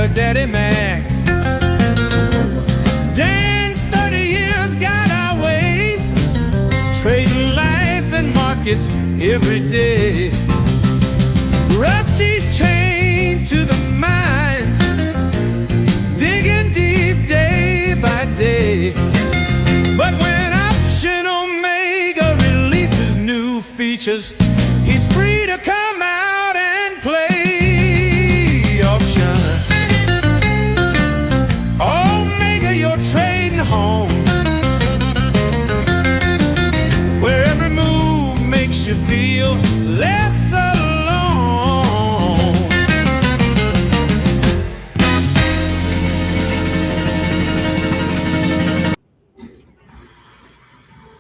her daddy Mac. Dan's 30 years got our way, trading life and markets every day. Rusty's chained to the mines, digging deep day by day. But when Option Omega releases new features, he's free to come out and play. Option Omega, you're trading home, where every move makes you feel less alone.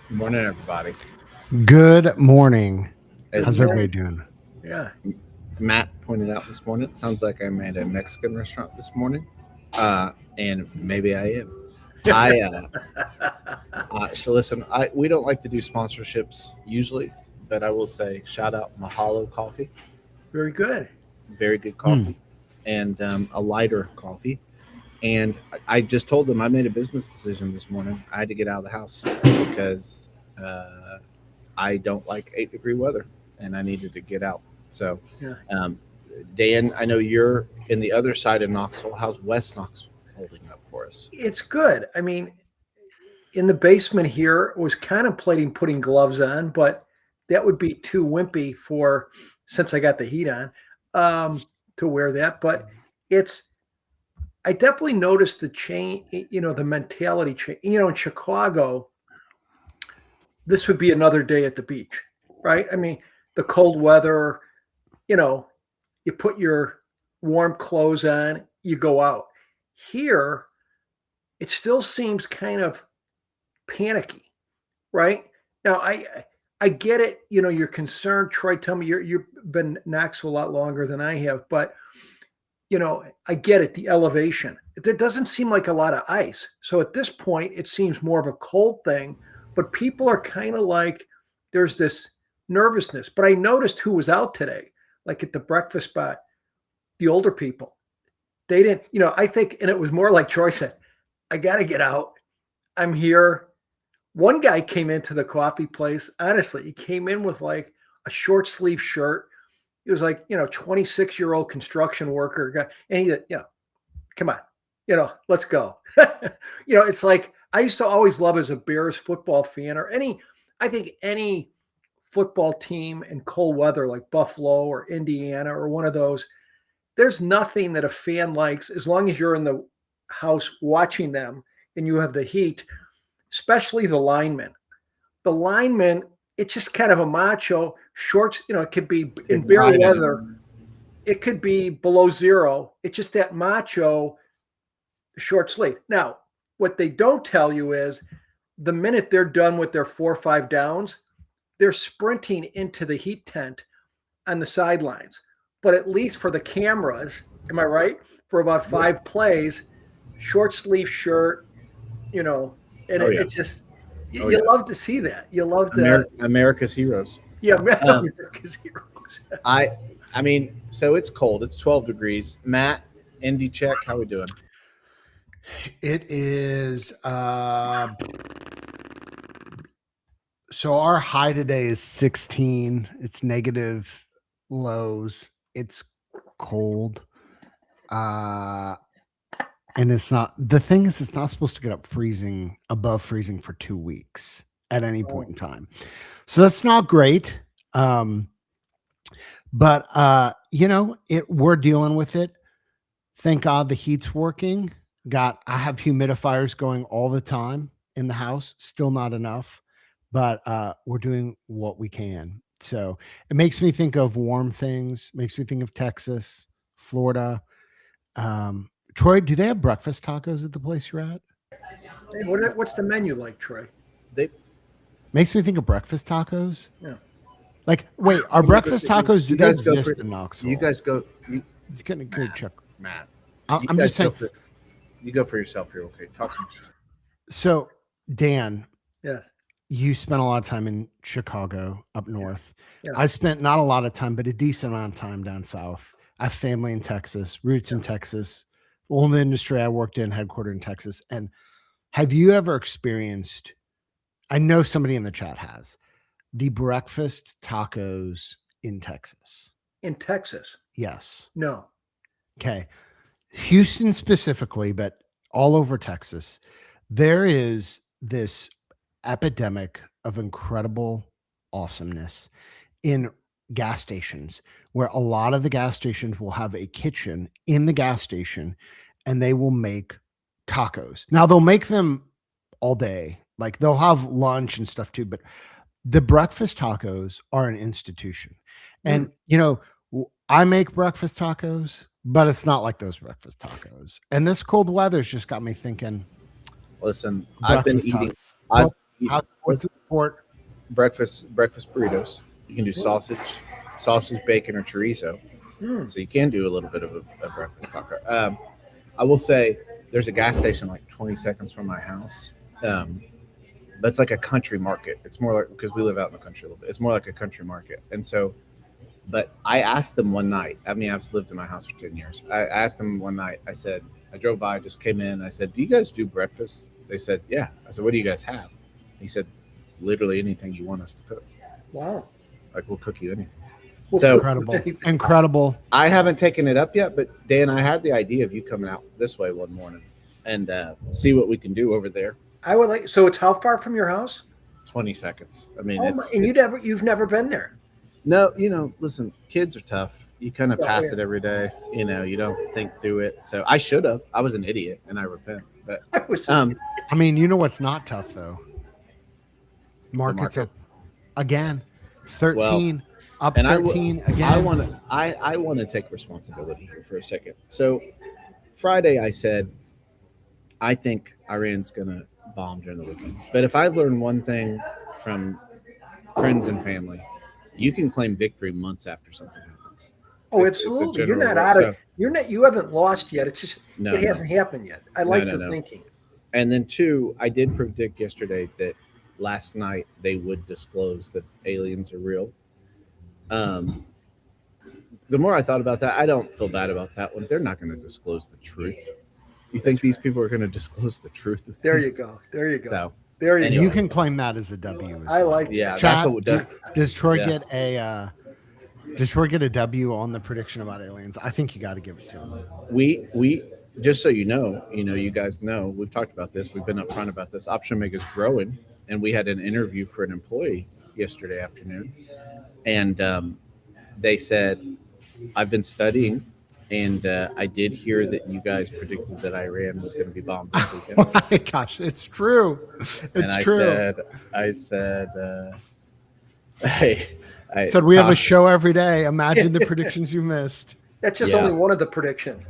Good morning, everybody. Good morning. As How's everybody doing? Yeah. Matt pointed out this morning, it sounds like I'm at a Mexican restaurant this morning. And maybe I am. So listen, we don't like to do sponsorships usually, but I will say shout out Mahalo Coffee. Very good. Very good coffee. And a lighter coffee. And I just told them I made a business decision this morning. I had to get out of the house because I don't like 8-degree weather, and I needed to get out. So, Dan, I know you're in the other side of Knoxville. How's West Knoxville holding up for us? It's good. I mean, in the basement here, I was contemplating putting gloves on, but that would be too wimpy since I got the heat on, to wear that. But I definitely noticed the change, the mentality change. In Chicago, this would be another day at the beach, right? I mean, the cold weather, you put your warm clothes on, you go out. Here, it still seems kind of panicky, right? Now, I get it. You're concerned. Troy, tell me, you've been in Knoxville a lot longer than I have, but I get it, the elevation. There doesn't seem like a lot of ice. So at this point, it seems more of a cold thing, but people are kind of like, there's this nervousness. But I noticed who was out today, like at the breakfast spot, the older people. They didn't, I think, and it was more like Troy said, I got to get out. I'm here. One guy came into the coffee place. Honestly, he came in with like a short sleeve shirt. He was like, 26-year-old construction worker guy. And he said, come on, let's go. It's like, I used to always love as a Bears football fan or I think any football team in cold weather like Buffalo or Indiana or one of those, there's nothing that a fan likes as long as you're in the house watching them and you have the heat, especially the linemen. The linemen, it's just kind of a macho shorts, it could be in bare weather. It could be below zero. It's just that macho short sleeve. Now, what they don't tell you is the minute they're done with their 4 or 5 downs, they're sprinting into the heat tent on the sidelines. But at least for the cameras, am I right? For about 5 plays, short sleeve shirt, it's just, you love to see that. You love to America's heroes. Yeah, America's heroes. I mean, so it's cold. It's 12 degrees. Matt, Indy check. How we doing? It is so our high today is 16. It's negative lows. It's cold. And it's not, the thing is, it's not supposed to get above freezing for 2 weeks at any point in time. So that's not great. But we're dealing with it. Thank God the heat's working. I have humidifiers going all the time in the house, still not enough, but we're doing what we can. So it makes me think of warm things, makes me think of Texas, Florida. Troy, do they have breakfast tacos at the place you're at? Hey, what's the menu like, Troy? Makes me think of breakfast tacos. Yeah. Like, wait, are breakfast tacos, do they exist in Knoxville? You guys go. It's getting a good check. Matt. I'm just saying. You go for yourself here, okay? Talk to me. So, Dan. Yes. You spent a lot of time in Chicago up north. Yeah. I spent not a lot of time, but a decent amount of time down south. I have family in Texas, roots in Texas, Well, in the industry I worked in, headquartered in Texas. And have you ever experienced, I know somebody in the chat has, the breakfast tacos in Texas? In Texas? Yes. No. Okay. Houston specifically, but all over Texas, there is this epidemic of incredible awesomeness in gas stations, where a lot of the gas stations will have a kitchen in the gas station and they will make tacos. Now they'll make them all day. Like they'll have lunch and stuff too, but the breakfast tacos are an institution. And I make breakfast tacos, but it's not like those breakfast tacos. And this cold weather's just got me thinking. Listen, I've been breakfast eating. tacos. I've What's the support? breakfast burritos. You can do sausage, bacon, or chorizo. So you can do a little bit of a breakfast taco. I will say there's a gas station like 20 seconds from my house. That's like a country market. It's more like, because we live out in the country a little bit, it's more like a country market. And so, but I asked them one night, I mean, I've lived in my house for 10 years. I asked them one night, I said, I drove by, just came in. I said, do you guys do breakfast? They said, yeah. I said, what do you guys have? He said, literally anything you want us to cook. Wow. Like, we'll cook you anything. Well, So Incredible. I haven't taken it up yet, but Dan, I had the idea of you coming out this way one morning and see what we can do over there. I would like. So it's how far from your house? 20 seconds. I mean, you've never been there. No, listen, kids are tough. You kind of pass it every day. You don't think through it. So I should have. I was an idiot, and I repent. But I mean, you know what's not tough though? Market's up again, 13 up 13 again. I want to take responsibility here for a second. So Friday, I said, I think Iran's gonna bomb during the weekend. But if I learn one thing from friends and family, you can claim victory months after something happens. Oh, absolutely. You're not out of. You haven't lost yet. It's just it hasn't happened yet. I like the thinking. And then 2, I did predict yesterday that last night they would disclose that aliens are real. The more I thought about that, I don't feel bad about that one. They're not going to disclose the truth. You think these people are going to disclose the truth? There you go. So, there you go. You can claim that as a W. I like. Yeah, Chat, that's what does Troy get a? Does Troy get a W on the prediction about aliens? I think you got to give it to him. We just so you know, you guys know, we've talked about this. We've been upfront about this. Option Omega is growing, and we had an interview for an employee yesterday afternoon, and they said, "I've been studying, and I did hear that you guys predicted that Iran was going to be bombed this weekend." Oh my gosh, it's true. It's true. I said, hey. I said we have a show every day. Imagine the predictions you missed. That's just only one of the predictions.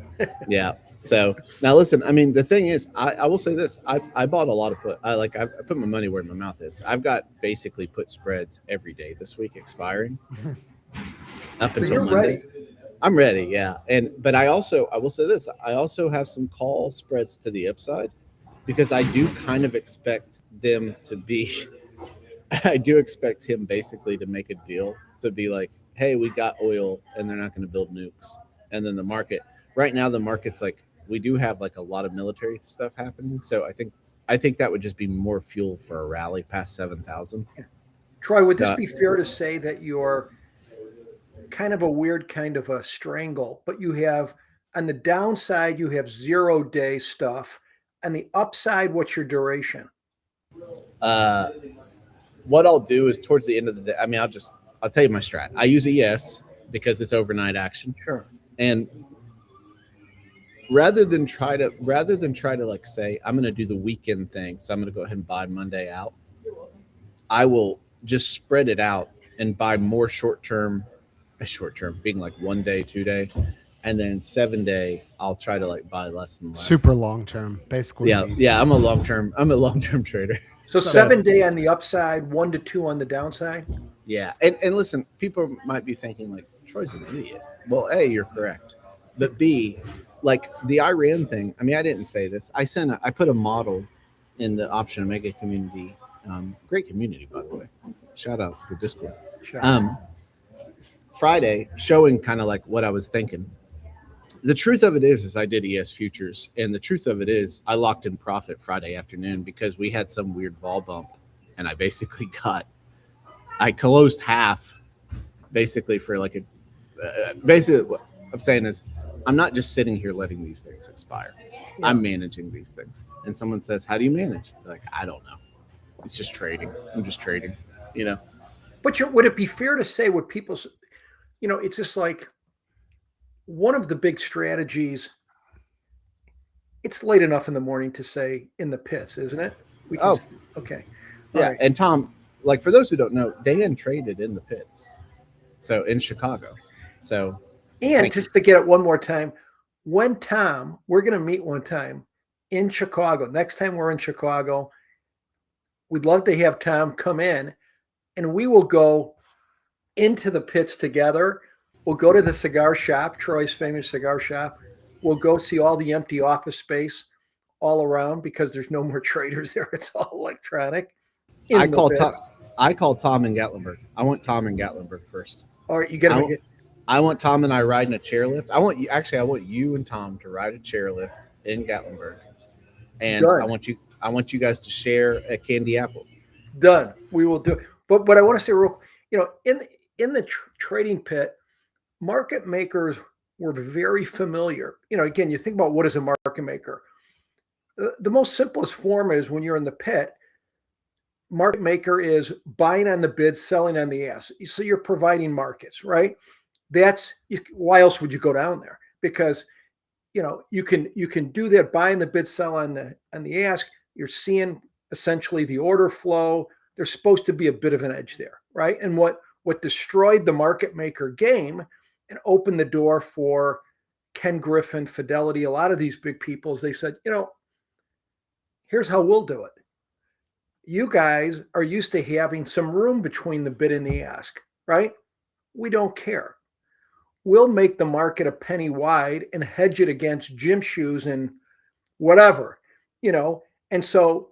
Yeah. So now listen, I mean, the thing is, I will say this. I bought a lot of put. I put my money where my mouth is. I've got basically put spreads every day this week expiring up until Monday. Ready. I'm ready. Yeah. But I will say this. I also have some call spreads to the upside because I do kind of expect them to be. I do expect him basically to make a deal to be like, hey, we got oil and they're not going to build nukes. And then the market right now, the market's like, we do have like a lot of military stuff happening. So I think that would just be more fuel for a rally past 7,000. Yeah. Troy, would this be fair to say that you're kind of a weird kind of a strangle, but you have on the downside, you have 0-day stuff. On the upside, what's your duration? What I'll do is towards the end of the day, I mean, I'll tell you my strat. I use ES because it's overnight action. Sure. And rather than try to like say, I'm going to do the weekend thing. So I'm going to go ahead and buy Monday out. I will just spread it out and buy more short-term being like 1 day, 2 day. And then 7-day, I'll try to like buy less and less. Super long-term, basically. Yeah. I'm a long-term trader. So 7-day on the upside, 1 to 2 on the downside. Yeah, and listen, people might be thinking like Troy's an idiot. Well, A, you're correct, but B, like the Iran thing. I mean, I didn't say this. I put a model in the Option Omega community. Great community, by the way. Shout out to Discord. Sure. Friday, showing kind of like what I was thinking, The truth of it is I did ES futures, and the truth of it is I locked in profit Friday afternoon because we had some weird vol bump, and I basically I closed half basically for like basically what I'm saying is I'm not just sitting here letting these things expire. Yeah. I'm managing these things. And someone says, how do you manage? Like, I don't know. It's just trading. I'm just trading, you know? But would it be fair to say what people, it's just like one of the big strategies, it's late enough in the morning to say in the pits, isn't it? Okay. All Yeah. right. And Tom, like for those who don't know, Dan traded in the pits. So in Chicago. So, And just to get it one more time, we're going to meet one time in Chicago. Next time we're in Chicago, we'd love to have Tom come in and we will go into the pits together. We'll go to the cigar shop, Troy's famous cigar shop. We'll go see all the empty office space all around because there's no more traders there. It's all electronic. I call Tom in Gatlinburg. I want Tom in Gatlinburg first. All right, you got to I want Tom and I riding a chairlift. I want you and Tom to ride a chairlift in Gatlinburg, and Done. I want you guys to share a candy apple. Done. We will do it. But what I want to say, in the trading pit, market makers were very familiar. Again, you think about what is a market maker. The most simplest form is when you're in the pit. Market maker is buying on the bid, selling on the ask. So you're providing markets, right? Why else would you go down there? Because you can do that, buying the bid, sell on the ask. You're seeing essentially the order flow. There's supposed to be a bit of an edge there, right? And what destroyed the market maker game and opened the door for Ken Griffin, Fidelity, a lot of these big people, is they said, here's how we'll do it. You guys are used to having some room between the bid and the ask, right? We don't care. We'll make the market a penny wide and hedge it against gym shoes and whatever, and so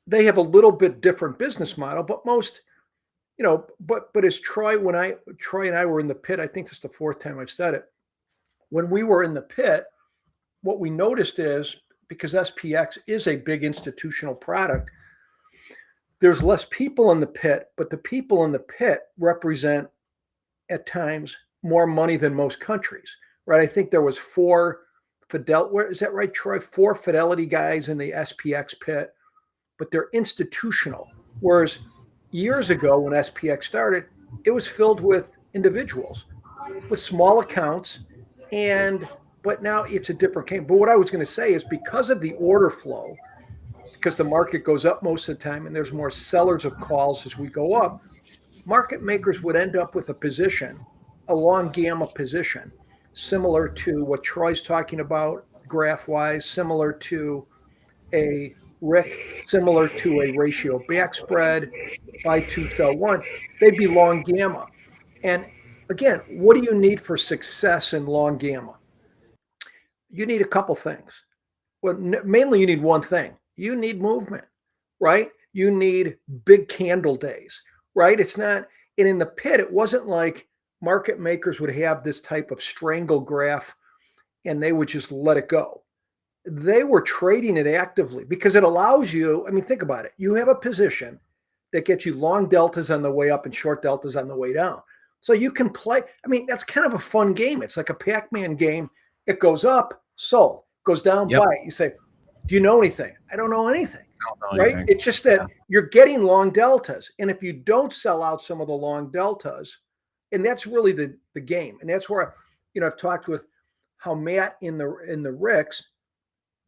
they have a little bit different business model, but most, but as Troy and I were in the pit, I think this is the fourth time I've said it. When we were in the pit, what we noticed is, because SPX is a big institutional product, there's less people in the pit, but the people in the pit represent at times more money than most countries, right? I think there was four is that right, Troy? 4 Fidelity guys in the SPX pit, but they're institutional. Whereas years ago when SPX started, it was filled with individuals with small accounts, but now it's a different game. But what I was going to say is, because of the order flow, because the market goes up most of the time and there's more sellers of calls as we go up, market makers would end up with a long gamma position, similar to what Troy's talking about graph-wise, similar to a Rick, similar to a ratio back spread, buy 2, sell 1. They'd be long gamma. And again, what do you need for success in long gamma? You need a couple things. Well, mainly you need one thing. You need movement, right? You need big candle days, right? It's not, and in the pit, it wasn't like market makers would have this type of strangle graph and they would just let it go. They were trading it actively because it allows you, think about it. You have a position that gets you long deltas on the way up and short deltas on the way down. So you can play. That's kind of a fun game. It's like a Pac-Man game. It goes up, sold. Goes down, buy. You say, do you know anything? I don't know anything. Right? Anything. It's just that you're getting long deltas. And if you don't sell out some of the long deltas, and that's really the game. And that's where, I've talked with how Matt in the Ricks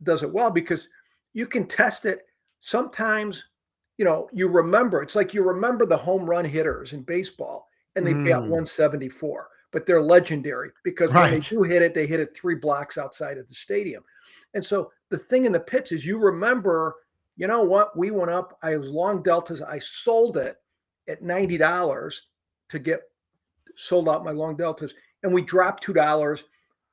does it well, because you can test it. Sometimes, you remember, it's like you remember the home run hitters in baseball and they bat 174, but they're legendary because when they do hit it, they hit it 3 blocks outside of the stadium. And so the thing in the pits is, you remember, you know what, we went up, I was long deltas, I sold it at $90 to get sold out my long deltas, and we dropped $2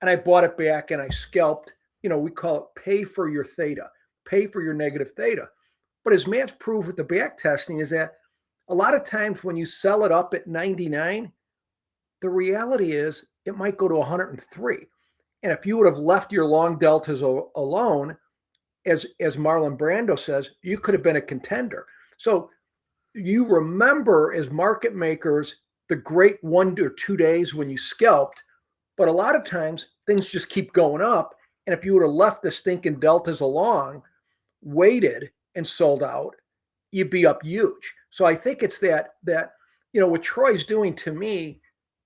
and I bought it back and I scalped. We call it pay for your theta, pay for your negative theta. But as Matt's proved with the back testing, is that a lot of times when you sell it up at 99, the reality is it might go to 103. And if you would have left your long deltas alone, as Marlon Brando says, you could have been a contender. So you remember as market makers the great 1 or 2 days when you scalped, but a lot of times things just keep going up. And if you would have left the stinking deltas along, waited and sold out, you'd be up huge. So I think it's that what Troy's doing to me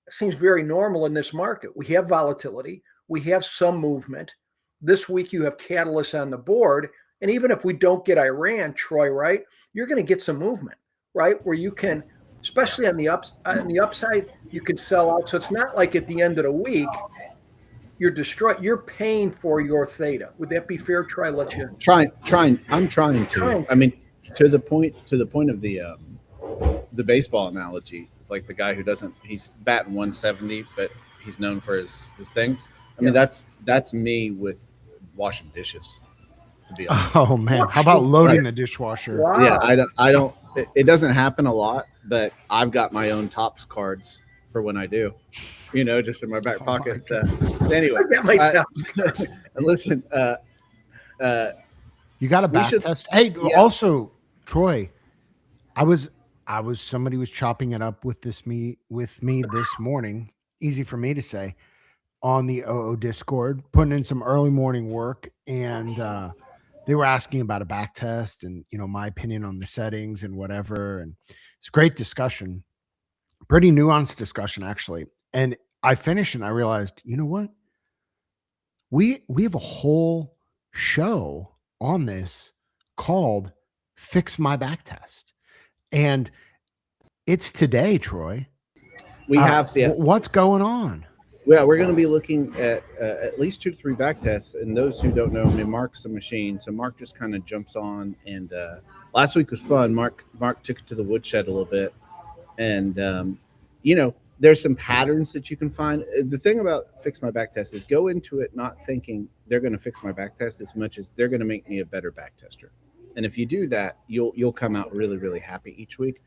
seems very normal in this market. We have volatility, we have some movement. This week you have catalysts on the board. And even if we don't get Iran, Troy, right, you're going to get some movement, right? Where you can, especially on the upside, you can sell out. So it's not like at the end of the week, you're destroyed. You're paying for your theta. Would that be fair? Troy, let you trying. I'm trying to. I mean, to the point of the baseball analogy, like the guy who he's batting 170, but he's known for his things. I mean, that's me with washing dishes, to be honest. Oh man, how about loading the dishwasher? Wow. Yeah, I don't. It doesn't happen a lot, but I've got my own Topps cards for when I do. Just in my back pocket. So anyway, listen. You got a back test. Hey, also, Troy, somebody was chopping it up with me this morning. Easy for me to say on the OO Discord, putting in some early morning work, and they were asking about a back test and my opinion on the settings and whatever. And it's a great discussion, pretty nuanced discussion actually. And I finished and I realized, you know what? We have a whole show on this called Fix My Back Test. And it's today, Troy. We have what's going on? Yeah, we're going to be looking at least 2 to 3 back tests. And those who don't know, I mean, Mark's a machine. So Mark just kind of jumps on. And last week was fun. Mark took it to the woodshed a little bit. And, there's some patterns that you can find. The thing about Fix My Back Test is go into it not thinking they're going to fix my back test as much as they're going to make me a better back tester. And if you do that, you'll come out really, really happy each week.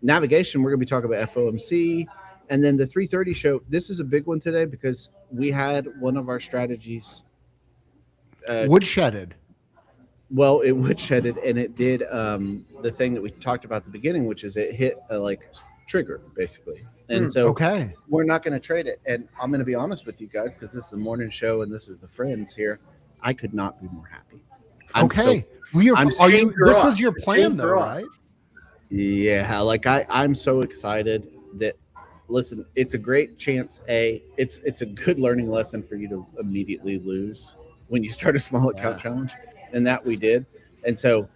Navigation, we're going to be talking about FOMC. And then the 3:30 show, this is a big one today because we had one of our strategies woodshedded. Well, it woodshedded, and it did the thing that we talked about at the beginning, which is it hit a trigger basically. And so we're not going to trade it. And I'm going to be honest with you guys, because this is the morning show and this is the friends here. I could not be more happy. This was your plan though, right? Yeah. I'm so excited that, listen, it's a great chance. It's a good learning lesson for you to immediately lose when you start a small account challenge, and that we did. And so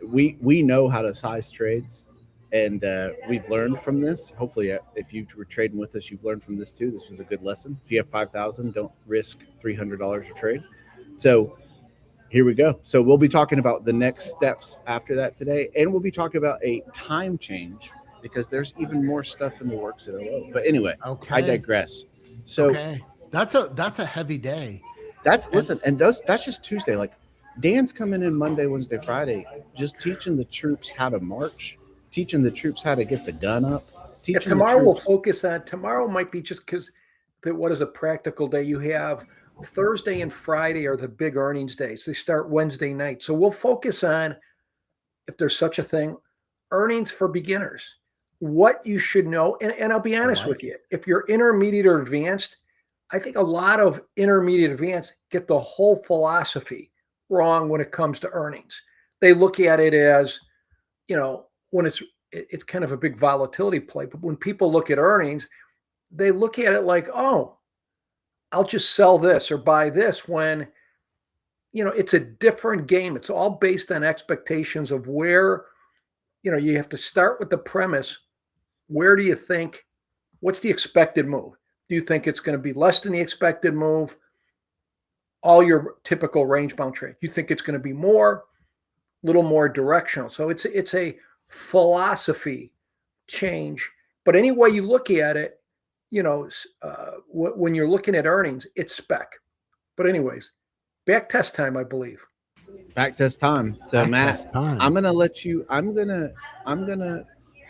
we know how to size trades. And we've learned from this. Hopefully, if you were trading with us, you've learned from this too. This was a good lesson. If you have 5,000, don't risk $300 a trade. So here we go. So we'll be talking about the next steps after that today, and we'll be talking about a time change because there's even more stuff in the works at OO. But anyway, I digress. So that's a heavy day. That's just Tuesday. Dan's coming in Monday, Wednesday, Friday, just teaching the troops how to march. Teaching the troops how to get the gun up. Tomorrow we'll focus on. Tomorrow might be just because what is a practical day? You have Thursday and Friday are the big earnings days. They start Wednesday night. So we'll focus on, if there's such a thing, earnings for beginners, what you should know. And I'll be honest with you. If you're intermediate or advanced, I think a lot of intermediate advanced get the whole philosophy wrong when it comes to earnings. They look at it as, when it's kind of a big volatility play. But when people look at earnings, they look at it like, oh, I'll just sell this or buy this, when, it's a different game. It's all based on expectations of where, you have to start with the premise. Where do you think, what's the expected move? Do you think it's going to be less than the expected move? All your typical range bound trade. You think it's going to be more, little more directional. So it's a philosophy change, but any way you look at it, when you're looking at earnings, it's spec. But anyways, back test time, I believe. Back test time. So Matt, I'm gonna let you. I'm gonna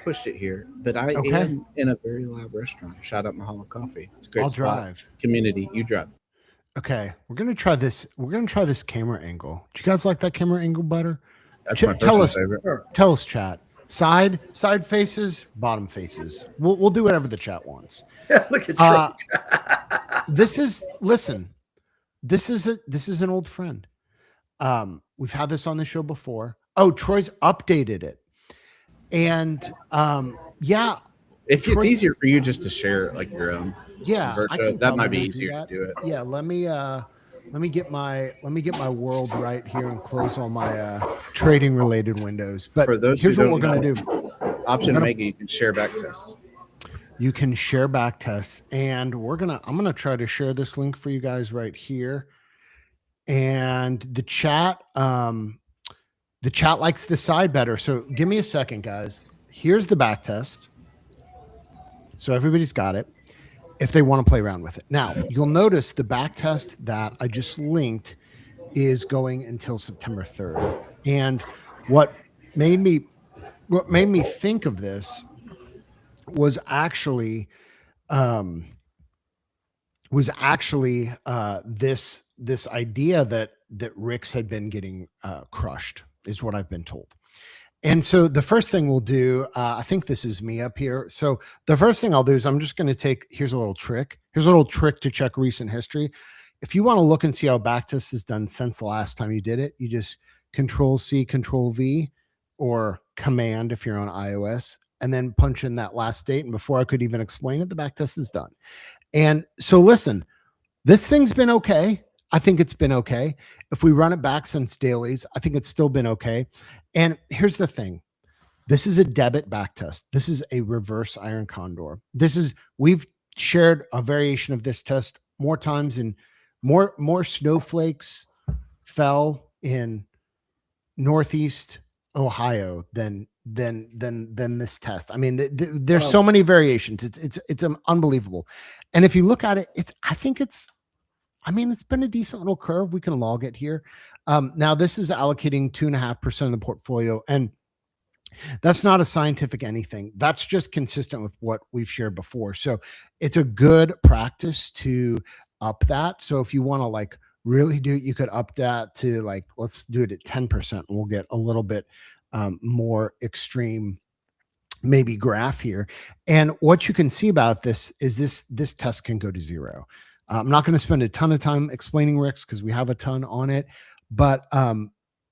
push it here, but I am in a very loud restaurant. Shout out Mahalo Coffee. It's a great spot. Drive. Community. You drive. Okay, we're gonna try this. We're gonna try this camera angle. Do you guys like that camera angle better? That's Ch- my tell personal us, favorite. Sure. tell us, chat. Side faces, bottom faces. We'll do whatever the chat wants. Look at Troy. This is listen. This is an old friend. We've had this on the show before. Oh, Troy's updated it, and yeah, If it's Troy- easier for you just to share like your own, yeah, I virtual, can that might be probably easier that. to do it. Yeah, let me get my world right here and close all my trading related windows. But For those here's who what we're don't gonna know, do. Option Omega, you can share back tests. You can share back tests, and I'm gonna try to share this link for you guys right here. And the chat likes the side better. So give me a second, guys. Here's the back test. So everybody's got it if they want to play around with it. Now, you'll notice the back test that I just linked is going until September 3rd. And what made me think of this was actually this idea that Rick's had been getting crushed, is what I've been told. And so the first thing we'll do, I think this is me up here. So the first thing I'll do is I'm just going to here's a little trick. Here's a little trick to check recent history. If you want to look and see how backtest is done since the last time you did it, you just Control-C, Control-V, or Command if you're on iOS, and then punch in that last date. And before I could even explain it, the backtest is done. And so listen, this thing's been okay. I think it's been okay. If we run it back since dailies, I think it's still been okay. And here's the thing. This is a debit back test. This is a reverse iron condor. We've shared a variation of this test more times, and more snowflakes fell in Northeast Ohio than this test. I mean, there's so many variations. It's unbelievable. And if you look at it, it's been a decent little curve. We can log it here. Now this is allocating 2.5% of the portfolio, and that's not a scientific anything. That's just consistent with what we've shared before. So it's a good practice to up that. So if you want to like really do it, you could up that to like, let's do it at 10%, and we'll get a little bit more extreme maybe graph here. And what you can see about this is this test can go to zero. I'm not going to spend a ton of time explaining Rick's because we have a ton on it. But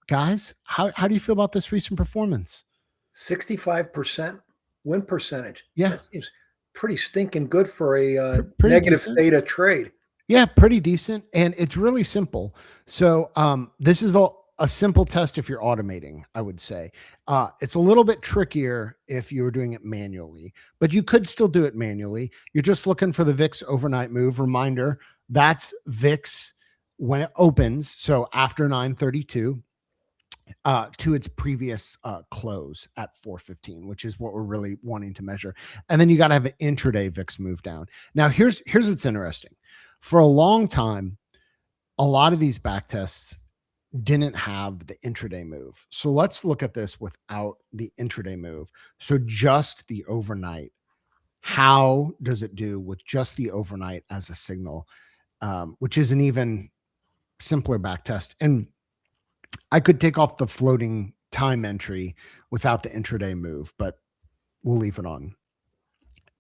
guys, how do you feel about this recent performance? 65% win percentage. Yeah. That seems pretty stinking good for a Pretty negative decent. theta trade. Yeah, pretty decent. And it's really simple. So this is a simple test if you're automating, I would say. It's a little bit trickier if you were doing it manually, but you could still do it manually. You're just looking for the VIX overnight move. Reminder, that's VIX when it opens, so after 9:32 to its previous close at 4:15, which is what we're really wanting to measure. And then you got to have an intraday VIX move down. Now, here's what's interesting. For a long time, a lot of these back tests didn't have the intraday move. So let's look at this without the intraday move. So just the overnight. How does it do with just the overnight as a signal, which is an even simpler back test? And I could take off the floating time entry without the intraday move, but we'll leave it on.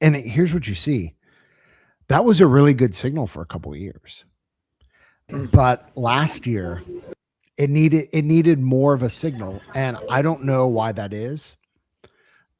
And here's what you see. That was a really good signal for a couple of years. But last year, it needed more of a signal, and I don't know why that is.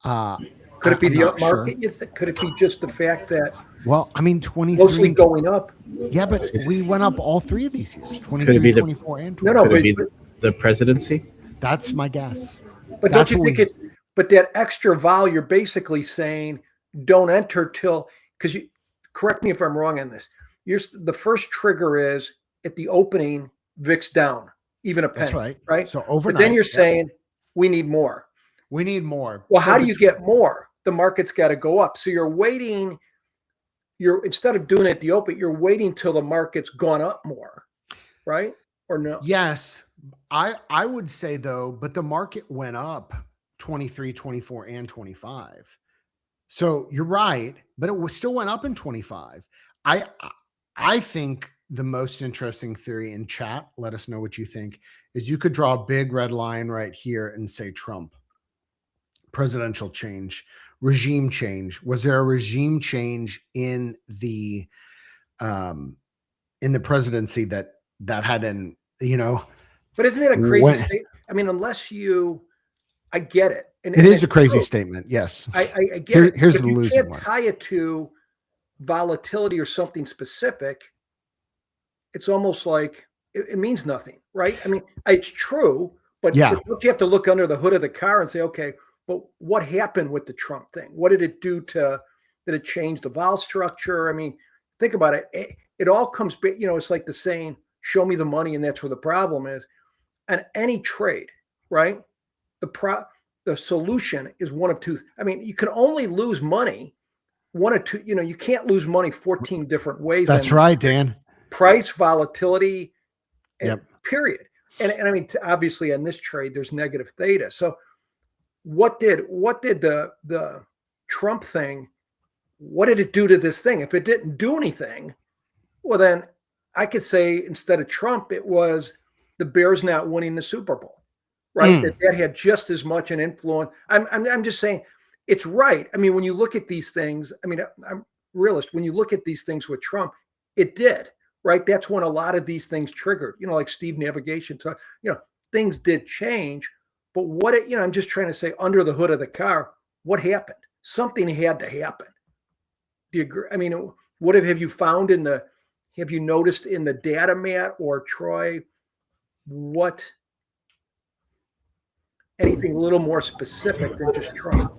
Could it be the up market? Sure. Could it be just the fact that? Well, I mean, 23 mostly going up. Yeah, but we went up all three of these years. 23, 24, and 20. Could it be the presidency? That's my guess. But don't you think it? But that extra vol, you're basically saying don't enter till, because you correct me if I'm wrong on this. The first trigger is at the opening, VIX down, even a penny. That's right. Right. So overnight. But then you're saying we need more. We need more. Well, how do you get more? The market's got to go up. So you're waiting. Instead of doing it at the open, you're waiting till the market's gone up more, right? Or no? Yes, I would say though, but the market went up 23, 24, and 25. So you're right, but it still went up in 25. I think the most interesting theory in chat, let us know what you think, is you could draw a big red line right here and say Trump. Presidential change, regime change. Was there a regime change in the presidency that had an, But isn't it a crazy state? I mean, I get it. And it is a crazy statement. Yes. I get it. Here's but the you losing can't one. tie it to volatility or something specific. It's almost like it means nothing, right? I mean, it's true, but Yeah. you have to look under the hood of the car and say, okay, but what happened with the Trump thing? What did it do did it change the vol structure? I mean, think about it. It all comes back, it's like the saying, show me the money, and that's where the problem is. And any trade, right? The solution is one of two. I mean, you can only lose money one of two. You can't lose money 14 different ways. That's right, Dan. Price, volatility, Yep. Period. And I mean, obviously on this trade, there's negative theta. So what did the Trump thing, what did it do to this thing? If it didn't do anything, well, then I could say instead of Trump, it was the Bears not winning the Super Bowl, right? That had just as much an influence. I'm just saying it's right. I mean, when you look at these things, I mean, I'm realist. When you look at these things with Trump, it did, right? That's when a lot of these things triggered, like Steve Navigation. So, things did change. But I'm just trying to say under the hood of the car, what happened? Something had to happen. Do you agree? I mean, what have you found have you noticed in the data, Matt or Troy, anything a little more specific than just Trump?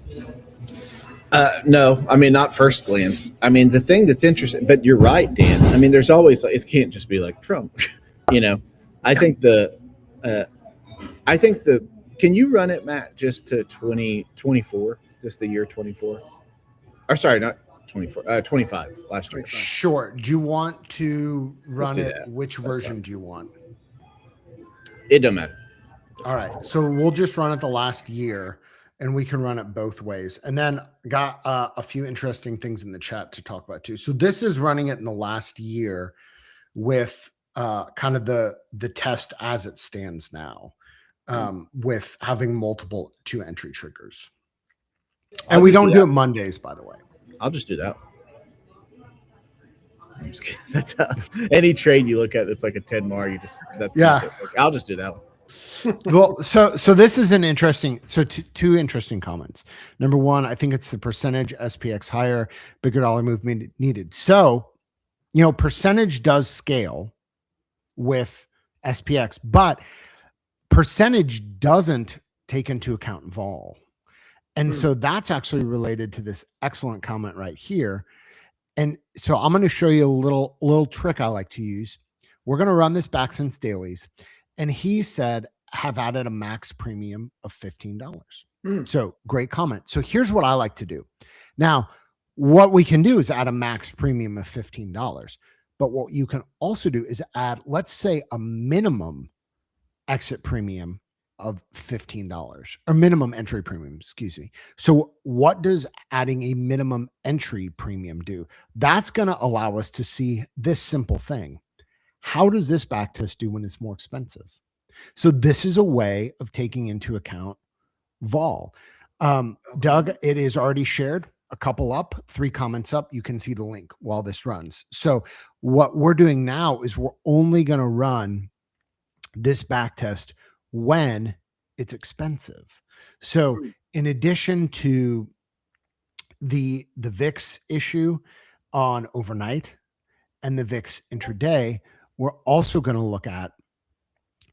No, I mean, not first glance. I mean, the thing that's interesting, but you're right, Dan. I mean, there's always, it can't just be like Trump, I think can you run it, Matt, just to 2024, just the year 24? Or sorry, not 24, 25 last year. Sure. Do you want to run it? That. Which version do you want? It doesn't matter. All right. So we'll just run it the last year and we can run it both ways. And then got a few interesting things in the chat to talk about too. So this is running it in the last year with kind of the test as it stands now, with having multiple 2 entry triggers. And we don't do it Mondays, by the way. I'll just do that. I'm just kidding. That's any trade you look at that's like a 10 mar, I'll just do that one. Well, so this is an interesting, two interesting comments. Number one, I think it's the percentage SPX higher, bigger dollar movement needed. So, percentage does scale with SPX, but percentage doesn't take into account vol. And so that's actually related to this excellent comment right here. And so I'm going to show you a little trick I like to use. We're going to run this back since dailies. And he said, have added a max premium of $15. So great comment. So here's what I like to do. Now, what we can do is add a max premium of $15. But what you can also do is add, let's say, a minimum exit premium of $15 or minimum entry premium, excuse me. So what does adding a minimum entry premium do? That's going to allow us to see this simple thing. How does this backtest do when it's more expensive? So this is a way of taking into account vol. Doug, it is already shared, a couple up, 3 comments up. You can see the link while this runs. So what we're doing now is we're only going to run this backtest when it's expensive. So in addition to the VIX issue on overnight and the VIX intraday, we're also going to look at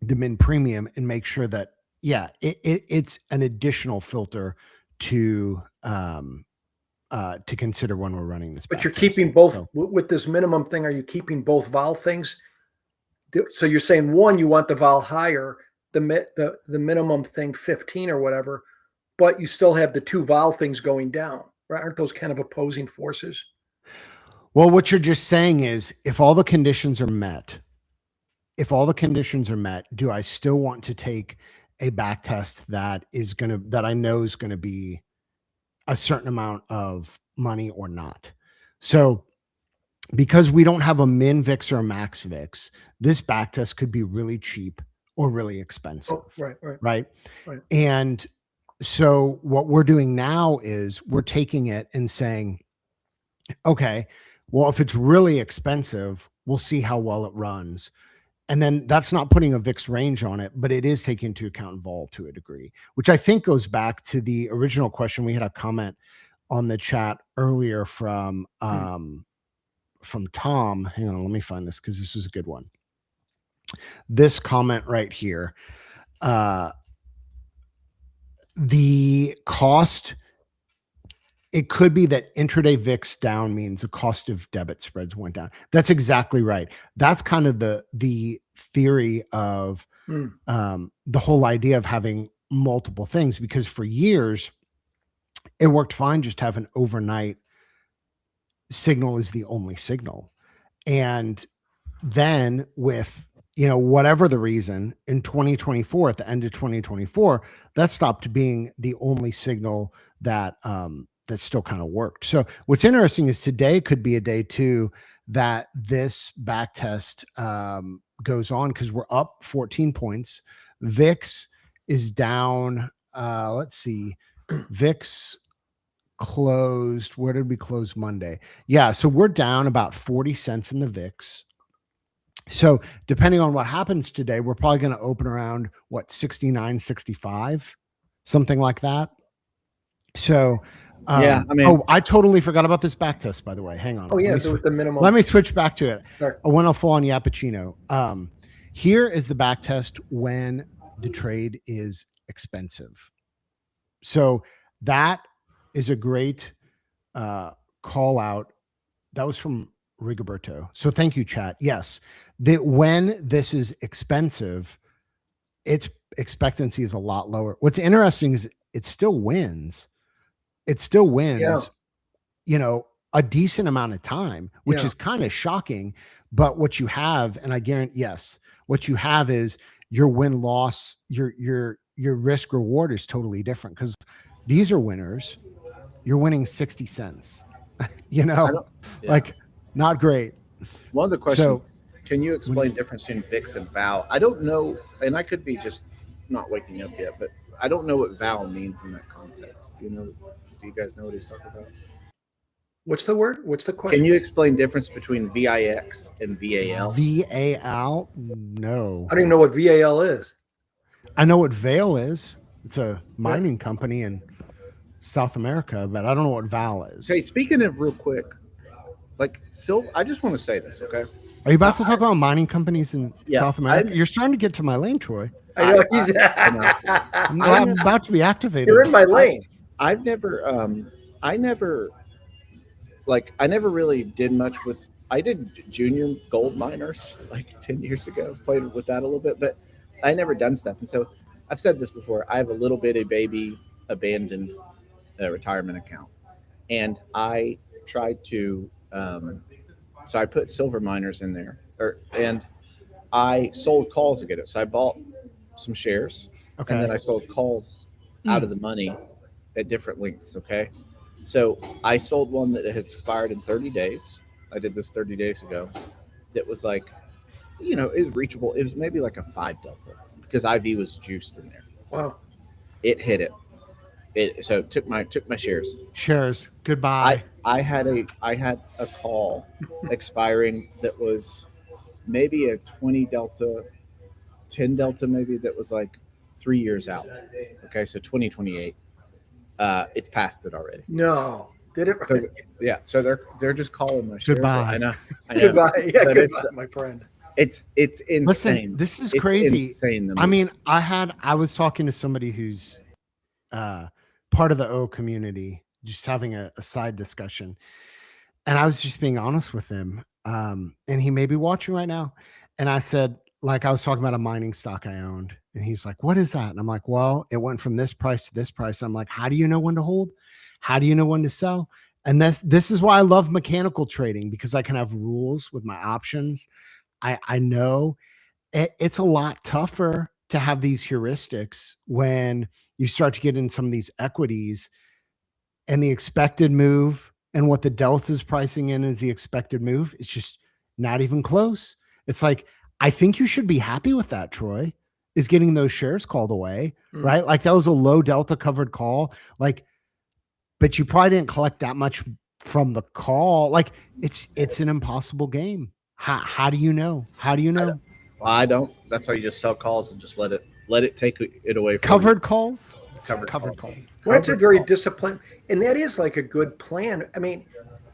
the min premium and make sure that, it's an additional filter to consider when we're running this. But you're keeping both with this minimum thing. Are you keeping both vol things? So you're saying one, you want the vol higher, the minimum thing 15 or whatever, but you still have the 2 vol things going down, right? Aren't those kind of opposing forces? Well, what you're just saying is if all the conditions are met, do I still want to take a back test that I know is going to be a certain amount of money or not? So because we don't have a min VIX or a max VIX, this backtest could be really cheap or really expensive. Oh, right. Right. And so what we're doing now is we're taking it and saying, okay, well, if it's really expensive, we'll see how well it runs. And then that's not putting a VIX range on it, but it is taking into account vol to a degree, which I think goes back to the original question. We had a comment on the chat earlier from Tom. Hang on, let me find this because this was a good one. This comment right here. The cost, it could be that intraday VIX down means the cost of debit spreads went down. That's exactly right. That's kind of the theory of the whole idea of having multiple things, because for years it worked fine just to have an overnight signal is the only signal. And then with, whatever the reason, in 2024, at the end of 2024, that stopped being the only signal that that still kind of worked. So what's interesting is today could be a day too that this back test goes on, because we're up 14 points. VIX is down. Let's see. VIX closed. Where did we close Monday? Yeah. So we're down about 40 cents in the VIX. So depending on what happens today, we're probably going to open around 69, 65, something like that. So yeah, I mean, I totally forgot about this back test, by the way. Hang on. Oh yeah, so with the minimum. Let me switch back to it. Sure. When I'll fall on Yappuccino. Here is the back test when the trade is expensive. So that is a great call out. That was from Rigoberto. So thank you, chat. Yes, that when this is expensive, its expectancy is a lot lower. What's interesting is it still wins. It still wins, a decent amount of time, which is kind of shocking. But what you have, and I guarantee, yes, what you have is your win-loss, your risk reward is totally different, because these are winners. You're winning 60 cents, like not great. One of the questions, can you explain the difference between VIX and VAL? I don't know, and I could be just not waking up yet, but I don't know what VAL means in that context. Do you guys know what he's talking about? What's the word? What's the question? Can you explain difference between VIX and VAL? VAL? No. I don't even know what VAL is. I know what Vail is. It's a mining company in South America, but I don't know what VAL is. Okay, speaking of real quick, I just want to say this, okay? Are you about to talk about mining companies in South America? You're starting to get to my lane, Troy. I know. I'm about to be activated. You're in my lane. I never really did much with. I did junior gold miners like 10 years ago. Played with that a little bit, but I never done stuff. And so I've said this before. I have a little bitty baby abandoned retirement account, and I tried to. So I put silver miners in there, and I sold calls to get it. So I bought some shares, and then I sold calls out of the money at different lengths. Okay. So I sold one that had expired in 30 days. I did this 30 days ago. That was like, it was reachable. It was maybe like a 5 delta because IV was juiced in there. Wow. It hit it. So took my shares. Shares. Goodbye. I had a call expiring that was maybe a 20 delta, 10 delta maybe, that was like 3 years out. Okay, so 2028. It's past it already. No, did it? So, yeah, so they're just calling my shares. Goodbye. I know. Goodbye. Yeah, but goodbye, my friend. It's insane. Listen, this is crazy. Insane. I mean, I was talking to somebody who's part of the O community, just having a side discussion, and I was just being honest with him. And he may be watching right now. And I said, I was talking about a mining stock I owned, and he's like, "What is that?" And I'm like, "Well, it went from this price to this price." I'm like, "How do you know when to hold? How do you know when to sell?" And this is why I love mechanical trading, because I can have rules with my options. I know it's a lot tougher to have these heuristics when you start to get in some of these equities, and the expected move and what the delta is pricing in is the expected move, it's just not even close. It's like, I think you should be happy with that, Troy, is getting those shares called away, right? Like that was a low delta covered call. Like, but you probably didn't collect that much from the call. Like it's an impossible game. How do you know? How do you know? I don't. That's why you just sell calls and just let it take it away from Covered calls? Covered Covered calls. calls. Well, that's a very disciplined, and that is like a good plan. I mean,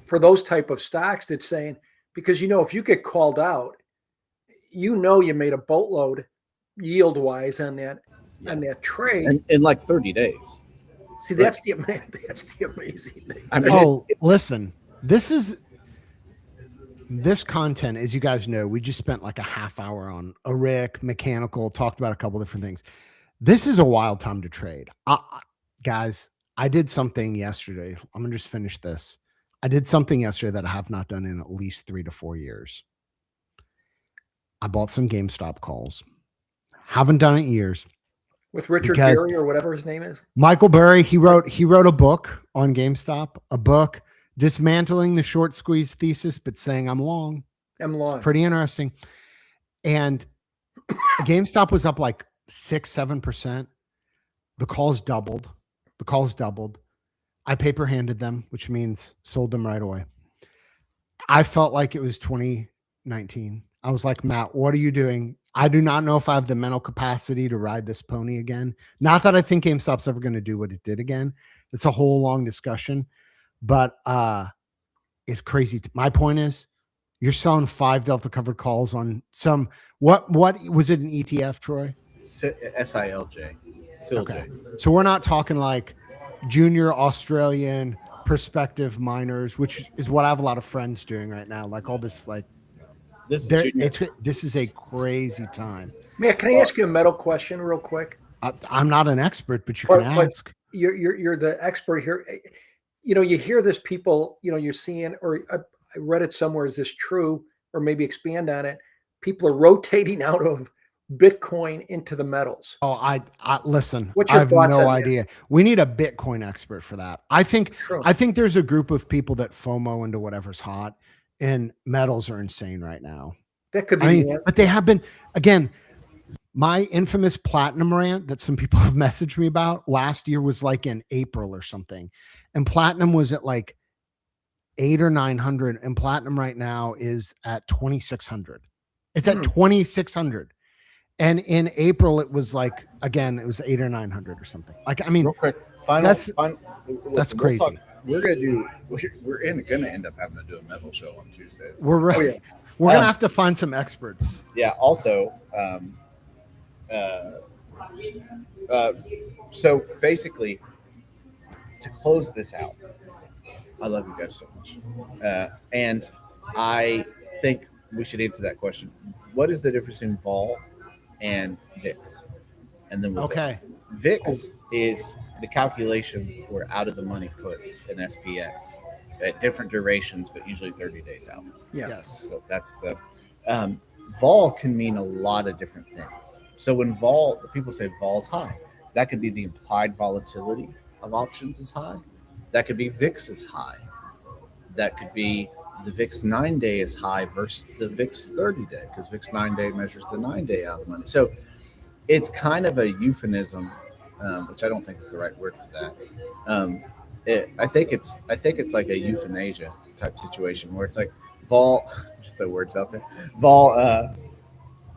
for those type of stocks, that's saying, because if you get called out, you made a boatload yield wise on that trade. in like 30 days. See, that's the amazing thing. I mean, listen, this content, as you guys know, we just spent like a half hour on a Rick mechanical, talked about a couple different things. This is a wild time to trade. Guys, I did something yesterday. I'm going to just finish this. I did something yesterday that I have not done in at least 3 to 4 years. I bought some GameStop calls. Haven't done it in years. With Richard Berry or whatever his name is. Michael Berry, he wrote a book on GameStop, a book dismantling the short squeeze thesis, but saying I'm long. It's pretty interesting. And GameStop was up like 6-7%. The calls doubled. I paper handed them, which means sold them right away. I felt like it was 2019. I was like, Matt, what are you doing? I do not know if I have the mental capacity to ride this pony again. Not that I think GameStop's ever going to do what it did again. It's a whole long discussion, but it's crazy. My point is, you're selling 5 delta covered calls on some, what was it, an ETF, Troy? SILJ. Okay. So we're not talking like junior Australian perspective miners, which is what I have a lot of friends doing right now. Like all this, like, this is a crazy time. Man, can I ask you a metal question real quick? I'm not an expert, but you can ask. You're the expert here. You hear this, people, you're seeing, or I read it somewhere. Is this true? Or maybe expand on it. People are rotating out of Bitcoin into the metals. Oh, I listen. What's your thoughts I have no on idea. We need a Bitcoin expert for that. I think there's a group of people that FOMO into whatever's hot, and metals are insane right now. That could be. But they have been, again, my infamous platinum rant that some people have messaged me about last year was like in April or something. And platinum was at like 800 or 900, and platinum right now is at 2,600. It's at 2,600. And in April, it was like, again, it was 800 or 900 or something. Like, I mean, real quick, that's crazy. We're gonna end up having to do a metal show on Tuesdays. We're gonna have to find some experts. Yeah. Also, so basically, to close this out, I love you guys so much, and I think we should answer that question. What is the difference in vol and VIX? And then VIX is the calculation for out of the money puts in SPX at different durations, but usually 30 days out. Yeah. Yes. So that's the vol can mean a lot of different things. So when people say vol's high, that could be the implied volatility of options is high. That could be VIX is high. That could be the VIX 9-day is high versus the VIX 30-day, because VIX 9-day measures the 9-day out of the money. So it's kind of a euphemism, which I don't think is the right word for that. I think it's like a euthanasia type situation where it's like vol. Just the words out there. Vol.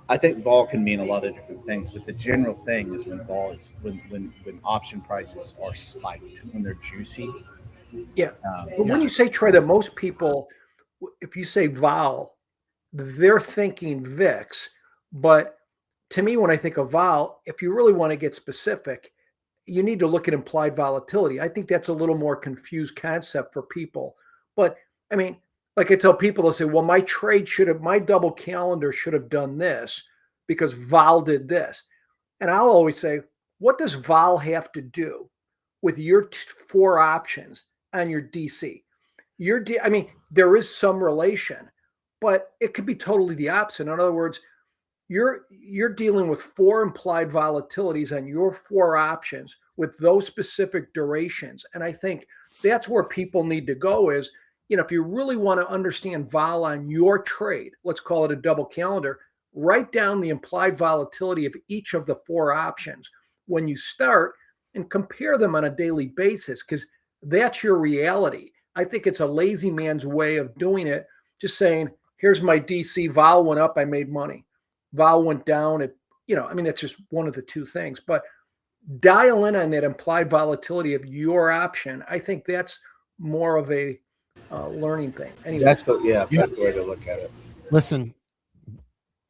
I think vol can mean a lot of different things, but the general thing is when vol is when option prices are spiked, when they're juicy. Yeah. But when you say, Troy, that most people, if you say vol, they're thinking VIX. But to me, when I think of vol, if you really want to get specific, you need to look at implied volatility. I think that's a little more confused concept for people. But I mean, like I tell people, they'll say, well, my double calendar should have done this because vol did this. And I'll always say, what does vol have to do with your 4 options on your DC? I mean, there is some relation, but it could be totally the opposite. In other words, you're dealing with 4 implied volatilities on your 4 options with those specific durations. And I think that's where people need to go is, if you really want to understand vol on your trade, let's call it a double calendar, write down the implied volatility of each of the 4 options when you start and compare them on a daily basis, because that's your reality. I think it's a lazy man's way of doing it, just saying, here's my DC, vol went up, I made money. Vol went down, it's just one of the 2 things. But dial in on that implied volatility of your option. I think that's more of a learning thing. Anyway, that's the way to look at it. Listen,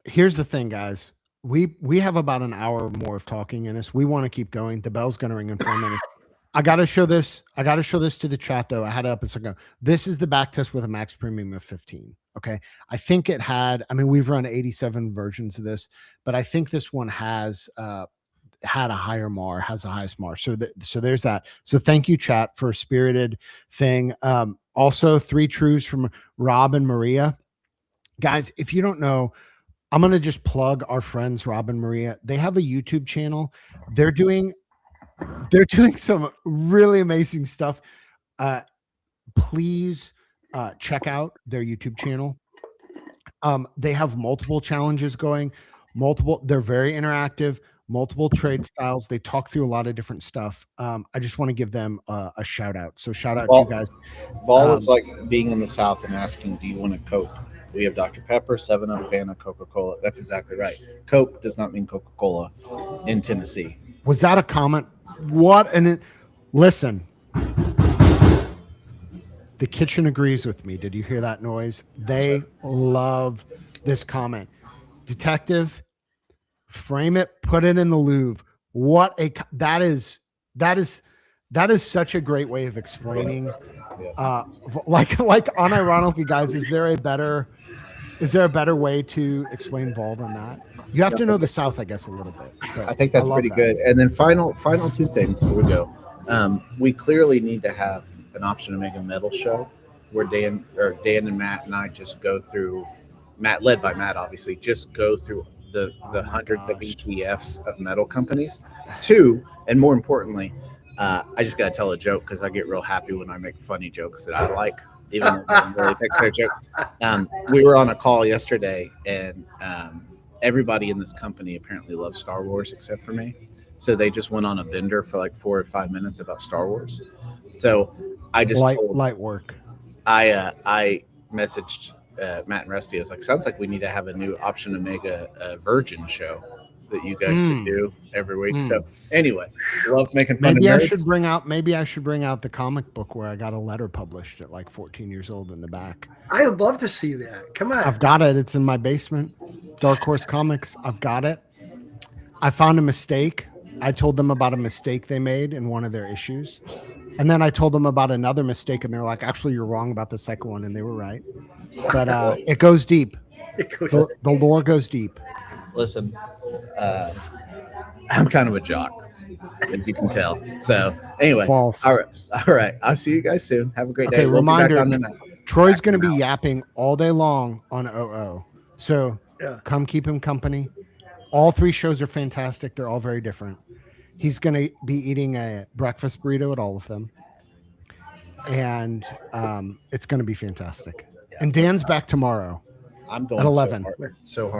here's the thing, guys. We have about an hour more of talking in us. We want to keep going. The bell's going to ring in 4 minutes. I got to show this. I got to show this to the chat, though. I had it up a second ago. This is the back test with a max premium of 15. Okay. I think it had, we've run 87 versions of this, but I think this one has had a higher MAR, has the highest MAR. So there's that. So thank you, chat, for a spirited thing. Also 3 truths from Rob and Maria. Guys, if you don't know, I'm going to just plug our friends, Rob and Maria. They have a YouTube channel. They're doing some really amazing stuff. Please check out their YouTube channel. They have multiple challenges going, they're very interactive, multiple trade styles. They talk through a lot of different stuff. I just want to give them a shout out. So shout out to you guys. Vol is like being in the South and asking, do you want a Coke? We have Dr. Pepper, 7-Up, Fanta, Coca-Cola. That's exactly right. Coke does not mean Coca-Cola in Tennessee. Was that a comment? Listen, the kitchen agrees with me. Did you hear that noise? They love this comment. Detective, frame it, put it in the Louvre. That is such a great way of explaining. Yes. Like unironically, guys, is there a better way to explain vol than that? You have to know the South, I guess, a little bit. I think that's pretty good. And then final 2 things before we go. We clearly need to have an option to make a metal show where Dan and Matt and I just go through, Matt led by Matt, obviously, just go through the hundreds of ETFs of metal companies. 2, and more importantly, I just got to tell a joke because I get real happy when I make funny jokes that I like, even though I really fix their joke. We were on a call yesterday, and everybody in this company apparently loves Star Wars except for me. So they just went on a bender for like 4 or 5 minutes about Star Wars. So I just light work. I messaged Matt and Rusty. I was like, sounds like we need to have a new option to make a Virgin show that you guys could do every week. So anyway, love making fun of nerds. Maybe I should bring out the comic book where I got a letter published at like 14 years old in the back. I'd love to see that. Come on. I've got it. It's in my basement. Dark Horse Comics. I've got it. I found a mistake. I told them about a mistake they made in one of their issues. And then I told them about another mistake, and they're like, actually, you're wrong about the second one. And they were right. But it goes deep. The lore goes deep. Listen, I'm kind of a jock, as you can tell. So anyway, false. All right. I'll see you guys soon. Have a great day. Reminder, Troy's going to be yapping all day long on OO. So come keep him company. All 3 shows are fantastic. They're all very different. He's going to be eating a breakfast burrito at all of them. And it's going to be fantastic. And Dan's back tomorrow. I'm going at 11. So hard.